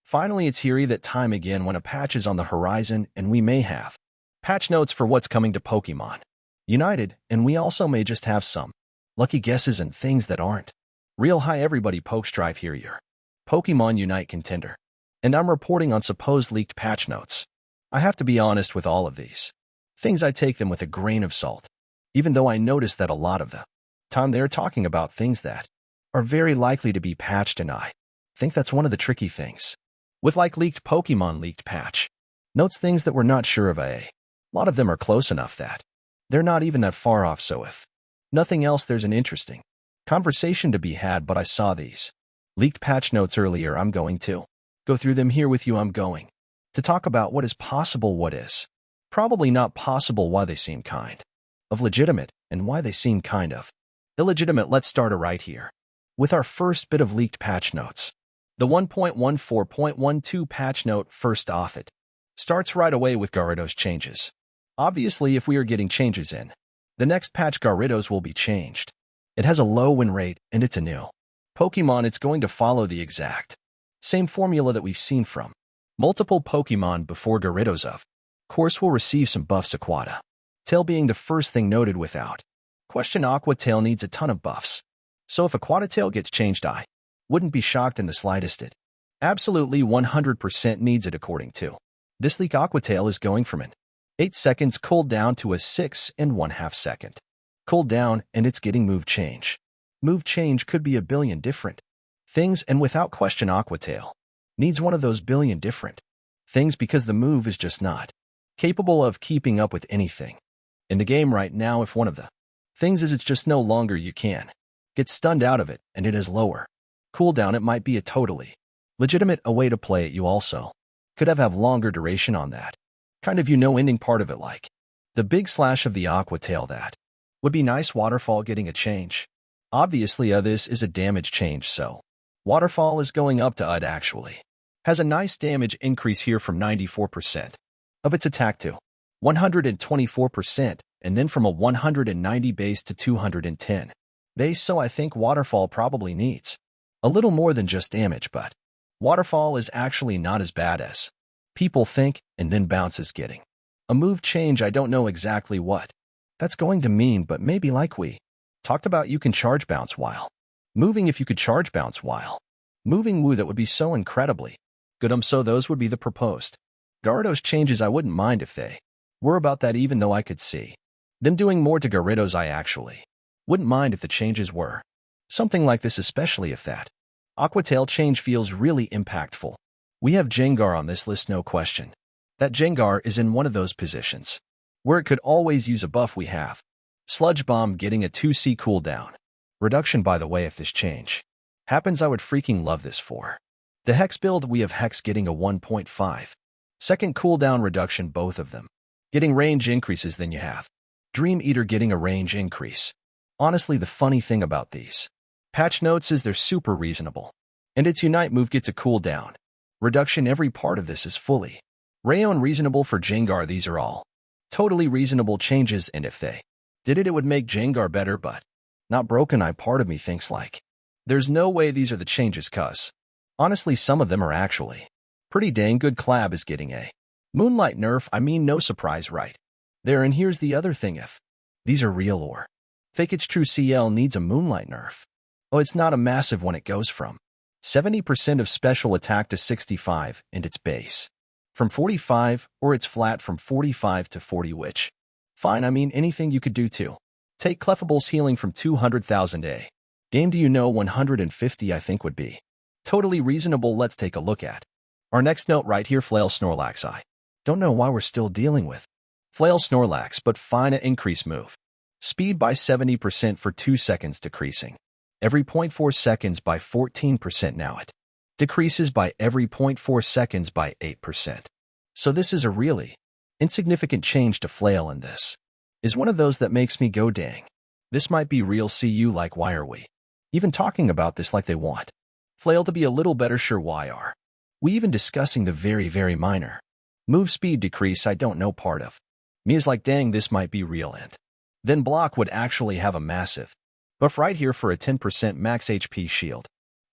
Finally, it's here that time again when a patch is on the horizon and we may have patch notes for what's coming to Pokemon United, and we also may just have some lucky guesses and things that aren't. Real hi everybody, PokeStrive here, your Pokemon Unite contender. And I'm reporting on supposed leaked patch notes. I have to be honest with all of these things, I take them with a grain of salt, even though I notice that a lot of the time they're talking about things that are very likely to be patched, and I think that's one of the tricky things. With like leaked Pokemon leaked patch notes, things that we're not sure of, a lot of them are close enough that they're not even that far off, so if nothing else, there's an interesting conversation to be had. But I saw these leaked patch notes earlier. I'm going to go through them here with you. I'm going to talk about what is possible, what is probably not possible, why they seem kind of legitimate, and why they seem kind of illegitimate. Let's start right here with our first bit of leaked patch notes. The 1.14.12 patch note. First off, it starts right away with Gyarados changes. Obviously, if we are getting changes in the next patch, Gyarados will be changed. It has a low win rate, and it's a new Pokemon. It's going to follow the exact same formula that we've seen from multiple Pokemon before. Gyarados, of course, will receive some buffs, Aqua Tail being the first thing noted. Without question, Aqua Tail needs a ton of buffs. So if Aqua Tail gets changed, I wouldn't be shocked in the slightest. It absolutely 100% needs it. According to this leak, Aqua Tail is going from an 8 seconds cooldown to a 6.5 second cooldown, and it's getting move change. Move change could be a billion different things, and without question, Aqua Tail needs one of those billion different things because the move is just not capable of keeping up with anything in the game right now. If one of the things is it's just no longer, you can get stunned out of it, and it has lower cooldown, it might be a totally legitimate a way to play it. You also could have longer duration on that kind of ending part of it, like the big slash of the Aqua Tail. That would be nice. Waterfall getting a change. Obviously, this is a damage change, so Waterfall is going up to it actually has a nice damage increase here from 94% of its attack to 124%, and then from a 190 base to 210 base. So I think Waterfall probably needs a little more than just damage, but Waterfall is actually not as bad as people think. And then Bounce is getting a move change. I don't know exactly what that's going to mean, but maybe like we talked about, you can charge Bounce while moving. If you could charge Bounce while moving, woo, that would be so incredibly good. So those would be the proposed Gyarados changes. I wouldn't mind if they were about that, even though I could see them doing more to Gyarados. I actually wouldn't mind if the changes were something like this, especially if that Aqua Tail change feels really impactful. We have Gengar on this list, no question. That Gengar is in one of those positions where it could always use a buff. We have Sludge Bomb getting a 2C cooldown reduction. By the way, if this change happens, I would freaking love this. For the Hex build, we have Hex getting a 1.5 second cooldown reduction, both of them getting range increases. Then you have Dream Eater getting a range increase. Honestly, the funny thing about these patch notes is they're super reasonable, and its Unite move gets a cooldown reduction. Every part of this is fully Rayon reasonable for Gengar. These are all totally reasonable changes, and if they did it, it would make Gengar better, but not broken. Part of me thinks like there's no way these are the changes, cuz honestly some of them are actually pretty dang good. Clab is getting a Moonlight nerf. I mean, no surprise right there. And here's the other thing, if these are real or fake, it's true. CL needs a Moonlight nerf. Oh, it's not a massive one. It goes from 70% of special attack to 65, and its base from 45, or it's flat from 45 to 40, which, fine, I mean, anything you could do to take Clefable's healing from 200,000 a game to 150, I think would be totally reasonable. Let's take a look at our next note right here. Flail Snorlax. I don't know why we're still dealing with Flail Snorlax, but fine, a increase move speed by 70% for 2 seconds, decreasing every 0.4 seconds by 14%. Now it decreases by every 0.4 seconds by 8%. So this is a really insignificant change to Flail, and this is one of those that makes me go, dang, this might be real. CU, like, why are we even talking about this? Like, they want Flail to be a little better. Sure, why are we even discussing the very, very minor move speed decrease? I don't know. Part of me is like, dang, this might be real. And then Block would actually have a massive buff right here for a 10% max HP shield,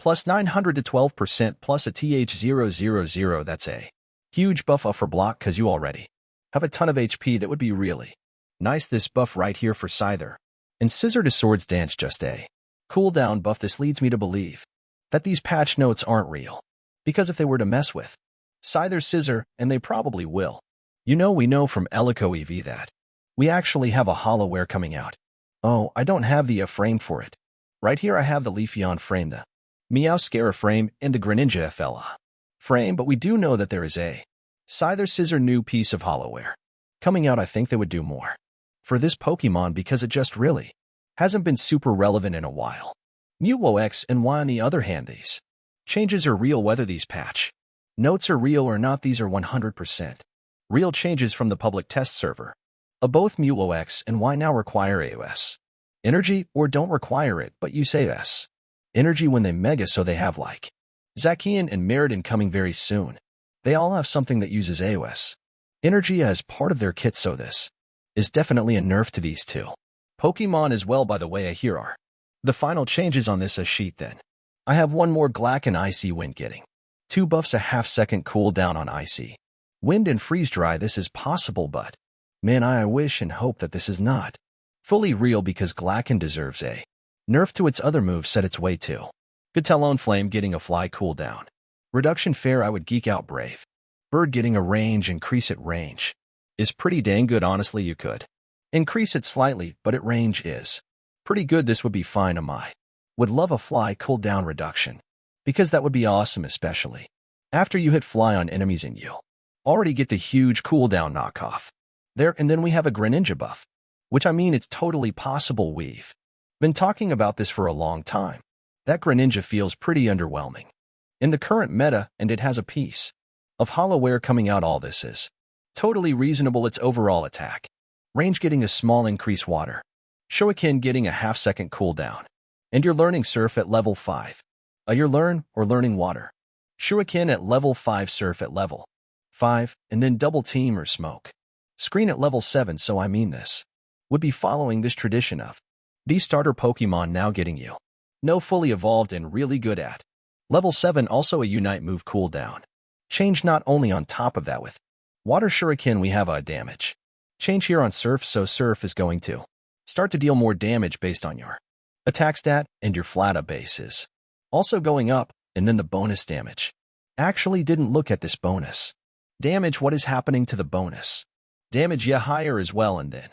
plus 900 to 12% plus a TH000. That's a huge buff up for block cause you already have a ton of HP. That would be really nice. This buff right here for Scyther and Scizor to Swords Dance, just a cooldown buff. This leads me to believe that these patch notes aren't real, because if they were to mess with Scyther, Scizor, and they probably will, we know from Elico EV that we actually have a hollowware coming out. Oh, I don't have the frame for it. Right here I have the Leafeon frame, the Meowscarada frame, and the Greninja FLA frame, but we do know that there is a Scyther Scizor new piece of hollowware coming out. I think they would do more for this Pokemon because it just really hasn't been super relevant in a while. Mewtwo X and Y, on the other hand, these changes are real. Whether these patch notes are real or not, these are 100% real changes from the public test server. Both Mewtwo X and Y now require AOS energy or don't require it, but use AOS energy when they mega, so they have like Zacian and Meridian coming very soon. They all have something that uses AOS energy as part of their kit, so this is definitely a nerf to these two Pokemon as well. By the way, here are the final changes on this sheet. Then I have one more Glaceon and Icy Wind getting 2 buffs, a half-second cooldown on Icy Wind and Freeze Dry. This is possible, but man, I wish and hope that this is not fully real, because Glaceon deserves a nerf to its other moves set its way to. Good Talonflame getting a fly cooldown reduction. Fair, I would geek out. Brave Bird getting a range increase. It range is pretty dang good. Honestly, you could increase it slightly, but it range is pretty good. This would be fine. I would love a fly cooldown reduction, because that would be awesome, especially after you hit fly on enemies and you already get the huge cooldown knockoff there. And then we have a Greninja buff, which I mean, it's totally possible. We've been talking about this for a long time. That Greninja feels pretty underwhelming in the current meta, and it has a piece of hollowware coming out. All this is totally reasonable. Its overall attack range getting a small increase, water Shuriken getting a half-second cooldown, and you're learning Surf at level 5. You're learning Water Shuriken at level 5, Surf at level 5, and then Double Team or Smoke Screen at level 7. So I mean, this would be following this tradition of these starter Pokemon now getting fully evolved and really good at level 7. Also a Unite move cooldown change. Not only on top of that, with Water Shuriken we have a damage change here on Surf, so Surf is going to start to deal more damage based on your attack stat, and your flat base is also going up. And then the bonus damage actually didn't look at this bonus damage. What is happening to the bonus damage? Yeah, higher as well. And then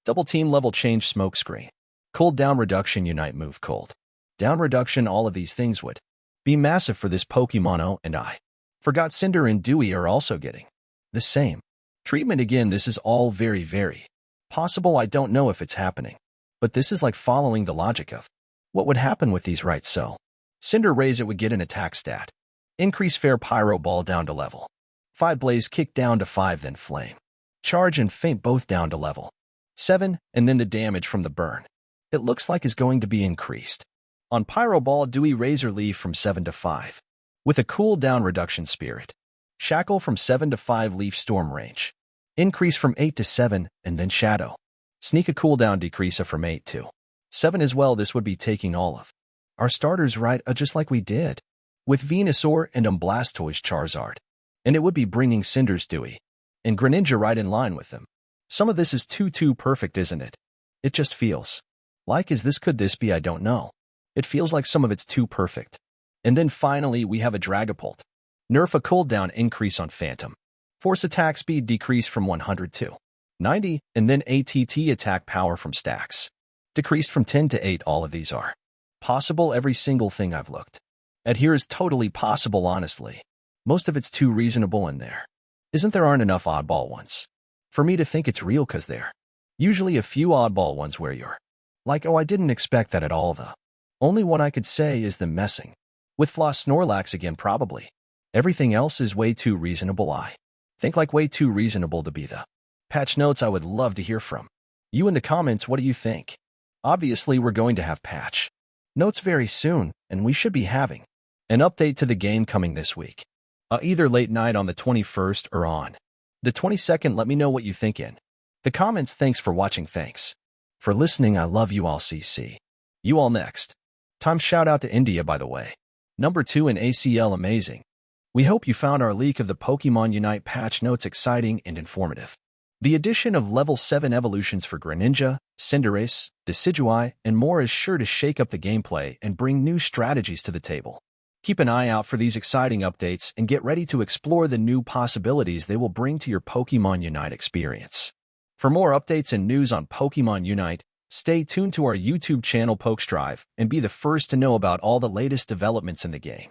Double Team level change, Smoke Screen cooldown reduction, Unite move cold down reduction. All of these things would be massive for this Pokemon. Oh, and I forgot Cinder and Dewey are also getting the same treatment. Again, this is all very, very possible. I don't know if it's happening, but this is like following the logic of what would happen with these, right? So Cinderace, it would get an attack stat increase. Fair, Pyro Ball down to level 5, Blaze Kick down to 5, then Flame Charge and Faint both down to level 7, and then the damage from the burn, it looks like, is going to be increased on Pyro Ball. Dewey Razor Leaf from 7 to 5 with a cooldown reduction. Spirit Shackle from 7 to 5, Leaf Storm range increase from 8 to 7, and then Shadow Sneak a cooldown decrease from 8 to 7 as well. This would be taking all of our starters, right, just like we did with Venusaur and Blastoise Charizard, and it would be bringing Cinder's Dewey and Greninja right in line with them. Some of this is too perfect, isn't it? It just feels like, could this be? I don't know. It feels like some of it's too perfect. And then finally we have a Dragapult nerf, a cooldown increase on Phantom Force attack speed decrease from 100 to 90, and then ATT attack power from stacks decreased from 10 to 8. All of these are possible. Every single thing I've looked at here is totally possible. Honestly, most of it's too reasonable, and there aren't enough oddball ones for me to think it's real, because there usually a few oddball ones where you're like, oh, I didn't expect that at all. The only one I could say is them messing with Floss Snorlax again. Probably everything else is way too reasonable. I think like way too reasonable to be the patch notes. I would love to hear from you in the comments. What do you think? Obviously, we're going to have patch notes very soon, and we should be having an update to the game coming this week, either late night on the 21st or on the 22nd. Let me know what you think in the comments. Thanks for watching. Thanks for listening. I love you all. See you all next time. Shout out to India, by the way. Number 2 in ACL amazing. We hope you found our leak of the Pokemon Unite patch notes exciting and informative. The addition of level 7 evolutions for Greninja, Cinderace, Decidueye, and more is sure to shake up the gameplay and bring new strategies to the table. Keep an eye out for these exciting updates and get ready to explore the new possibilities they will bring to your Pokemon Unite experience. For more updates and news on Pokemon Unite, stay tuned to our YouTube channel PokeStrive and be the first to know about all the latest developments in the game.